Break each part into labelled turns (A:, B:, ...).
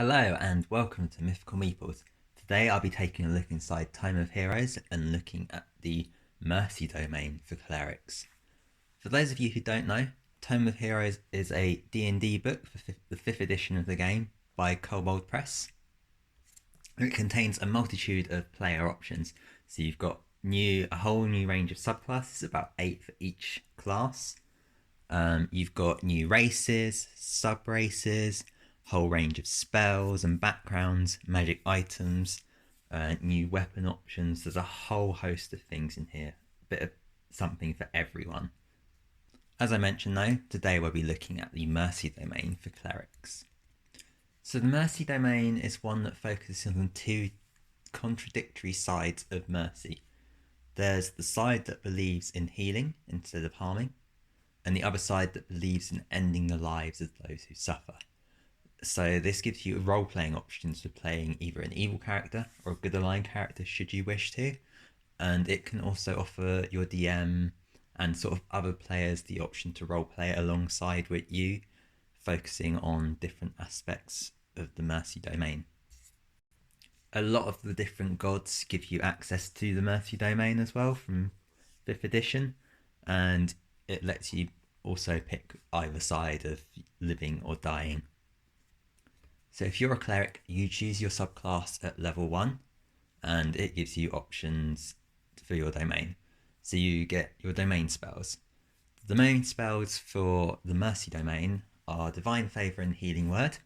A: Hello and welcome to Mythical Meeples. Today I'll be taking a look inside Tome of Heroes and looking at the Mercy domain for clerics. For those of you who don't know, Tome of Heroes is a D&D book for the 5th edition of the game by Kobold Press. It contains a multitude of player options, so you've got a whole new range of subclasses, about 8 for each class. You've got new races, sub-races, whole range of spells and backgrounds, magic items, new weapon options. There's a whole host of things in here, a bit of something for everyone. As I mentioned though, today we'll be looking at the Mercy domain for clerics. So the Mercy domain is one that focuses on two contradictory sides of Mercy. There's the side that believes in healing instead of harming, and the other side that believes in ending the lives of those who suffer. So this gives you role-playing options for playing either an evil character or a good aligned character should you wish to, and it can also offer your DM and sort of other players the option to role-play alongside with you, focusing on different aspects of the Mercy domain. A lot of the different gods give you access to the Mercy domain as well from 5th edition, and it lets you also pick either side of living or dying. So if you're a cleric, you choose your subclass at level 1, and it gives you options for your domain. So you get your domain spells. The main spells for the Mercy domain are Divine Favour and Healing Word,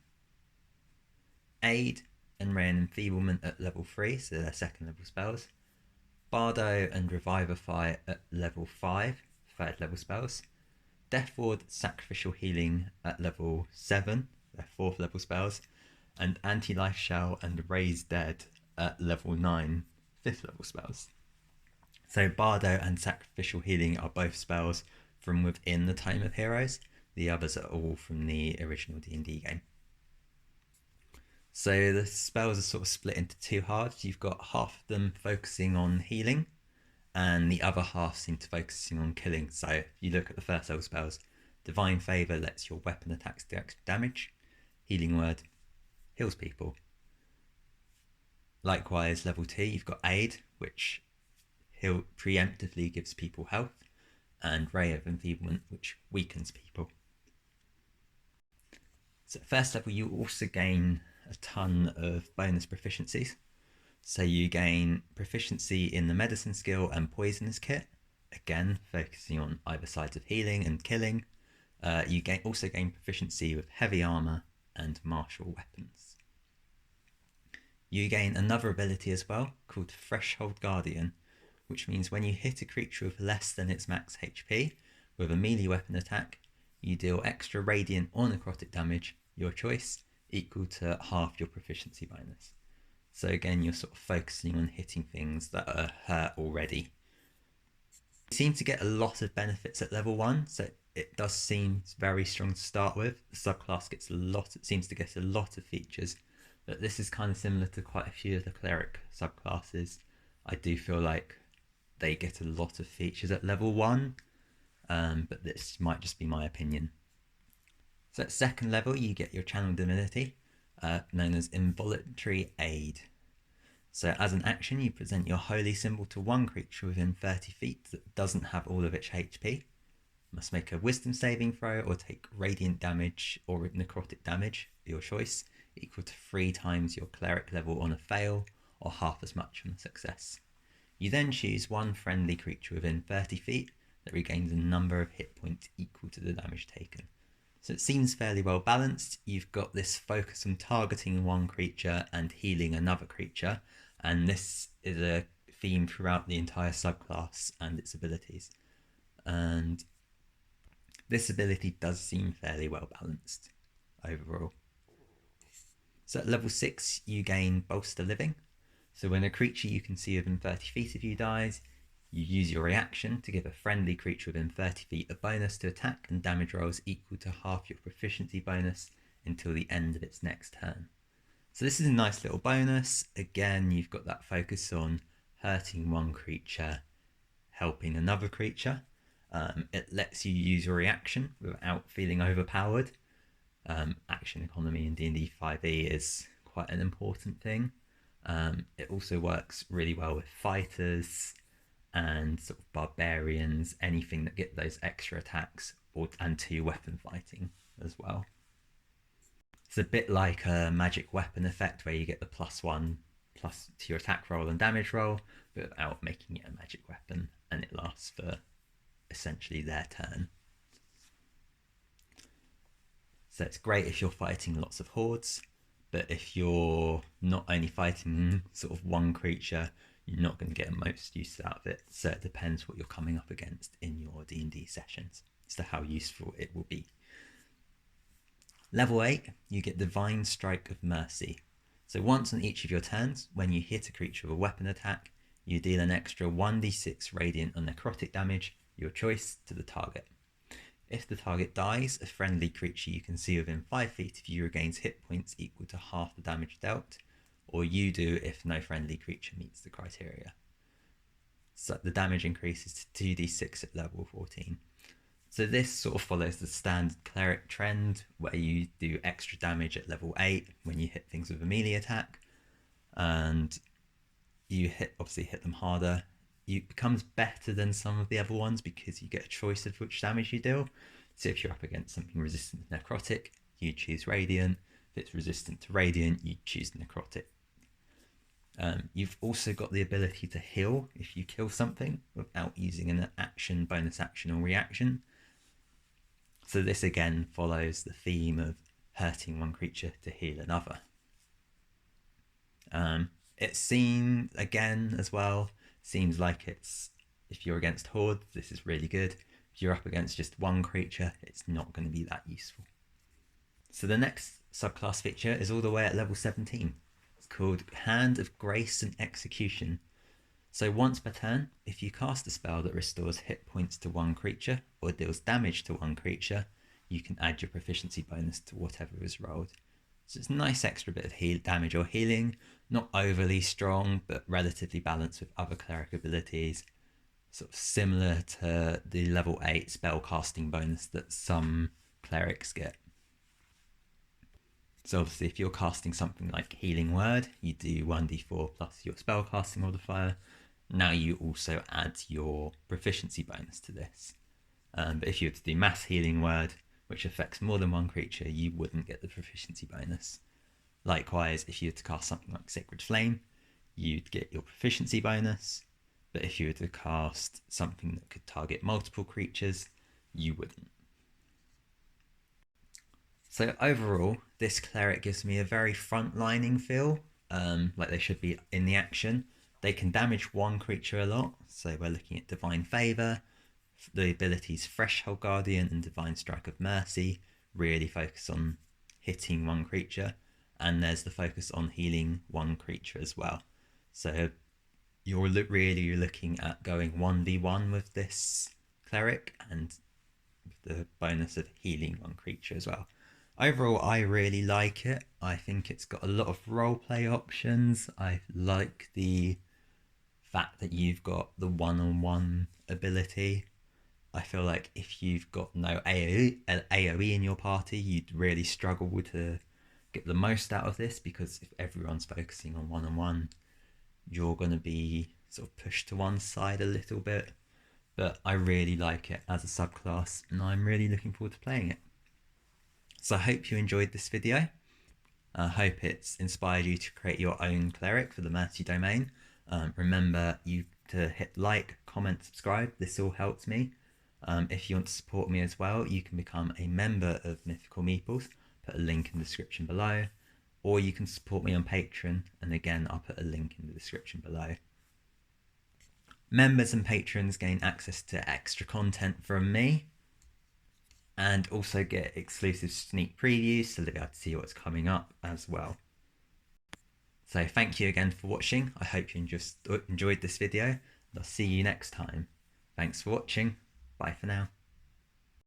A: Aid and Ray and Enfeeblement at level 3, so they're second level spells, Bardo and Revivify at level 5, third level spells, Death Ward, Sacrificial Healing at level 7, they're fourth level spells, and Anti-Life Shell and Raise Dead at level 9, fifth level spells. So Bardo and Sacrificial Healing are both spells from within the Tome of Heroes. The others are all from the original D&D game. So the spells are sort of split into two halves. You've got half of them focusing on healing, and the other half seem to focusing on killing. So if you look at the first level spells, Divine Favour lets your weapon attacks do extra damage. Healing Word heals people. Likewise, level 2, you've got Aid, which preemptively gives people health, and Ray of Enfeeblement, which weakens people. So at first level, you also gain a ton of bonus proficiencies. So you gain proficiency in the medicine skill and poisonous kit, again focusing on either sides of healing and killing. You also gain proficiency with heavy armor and martial weapons. You gain another ability as well called Threshold Guardian, which means when you hit a creature with less than its max HP with a melee weapon attack, you deal extra radiant or necrotic damage, your choice, equal to half your proficiency bonus. So again, you're sort of focusing on hitting things that are hurt already. You seem to get a lot of benefits at level 1, so it does seem very strong to start with. The subclass seems to get a lot of features, but this is kind of similar to quite a few of the cleric subclasses. I do feel like they get a lot of features at level 1, but this might just be my opinion. So at second level, you get your channel divinity, known as Involuntary Aid. So as an action, you present your holy symbol to one creature within 30 feet that doesn't have all of its HP. Must make a wisdom saving throw or take radiant damage or necrotic damage, your choice, equal to 3 times your cleric level on a fail or half as much on a success. You then choose one friendly creature within 30 feet that regains a number of hit points equal to the damage taken. So it seems fairly well balanced. You've got this focus on targeting one creature and healing another creature, and this is a theme throughout the entire subclass and its abilities. And this ability does seem fairly well balanced overall. So at level 6, you gain Bolster Living. So when a creature you can see within 30 feet of you dies, you use your reaction to give a friendly creature within 30 feet a bonus to attack and damage rolls equal to half your proficiency bonus until the end of its next turn. So this is a nice little bonus. Again, you've got that focus on hurting one creature, helping another creature. It lets you use your reaction without feeling overpowered. Action economy in D&D 5e is quite an important thing. It also works really well with fighters and sort of barbarians, anything that get those extra attacks, and 2 weapon fighting as well. It's a bit like a magic weapon effect where you get the +1 plus to your attack roll and damage roll, but without making it a magic weapon, and it lasts for essentially their turn. So it's great if you're fighting lots of hordes, but if you're not only fighting sort of one creature, you're not going to get most use out of it. So it depends what you're coming up against in your D&D sessions as to how useful it will be. Level 8, you get Divine Strike of Mercy. So once on each of your turns, when you hit a creature with a weapon attack, you deal an extra 1d6 radiant or necrotic damage, your choice, to the target. If the target dies, a friendly creature you can see within 5 feet of you regains hit points equal to half the damage dealt, or you do if no friendly creature meets the criteria. So the damage increases to 2d6 at level 14. So this sort of follows the standard Cleric trend, where you do extra damage at level 8 when you hit things with a melee attack, and you obviously hit them harder. It becomes better than some of the other ones because you get a choice of which damage you deal. So if you're up against something resistant to necrotic, you choose Radiant. If it's resistant to Radiant, you choose Necrotic. You've also got the ability to heal if you kill something without using an action, bonus action, or reaction. So this again follows the theme of hurting one creature to heal another. It's seen again as well. Seems like it's, if you're against hordes, this is really good. If you're up against just one creature, it's not going to be that useful. So the next subclass feature is all the way at level 17. It's called Hand of Grace and Execution. So once per turn, if you cast a spell that restores hit points to one creature or deals damage to one creature, you can add your proficiency bonus to whatever was rolled. So it's a nice extra bit of damage or healing, not overly strong, but relatively balanced with other cleric abilities, sort of similar to the level 8 spell casting bonus that some clerics get. So obviously if you're casting something like Healing Word, you do 1d4 plus your spell casting modifier. Now you also add your proficiency bonus to this. But if you were to do Mass Healing Word, which affects more than one creature, you wouldn't get the proficiency bonus. Likewise, if you were to cast something like Sacred Flame, you'd get your proficiency bonus, but if you were to cast something that could target multiple creatures, you wouldn't. So overall, this cleric gives me a very frontlining feel, like they should be in the action. They can damage one creature a lot, so we're looking at Divine Favour. The abilities Threshold Guardian and Divine Strike of Mercy really focus on hitting one creature, and there's the focus on healing one creature as well. So you're really looking at going 1v1 with this cleric, and the bonus of healing one creature as well. Overall, I really like it. I think it's got a lot of roleplay options. I like the fact that you've got the one-on-one ability. I feel like if you've got no AoE in your party, you'd really struggle to get the most out of this, because if everyone's focusing on one-on-one, you're going to be sort of pushed to one side a little bit. But I really like it as a subclass, and I'm really looking forward to playing it. So I hope you enjoyed this video. I hope it's inspired you to create your own cleric for the Mercy domain. Remember to hit like, comment, subscribe. This all helps me. If you want to support me as well, you can become a member of Mythical Meeples. Put a link in the description below. Or you can support me on Patreon, and again, I'll put a link in the description below. Members and patrons gain access to extra content from me, and also get exclusive sneak previews, so they'll be able to see what's coming up as well. So thank you again for watching. I hope you enjoyed this video, and I'll see you next time. Thanks for watching. Bye for now.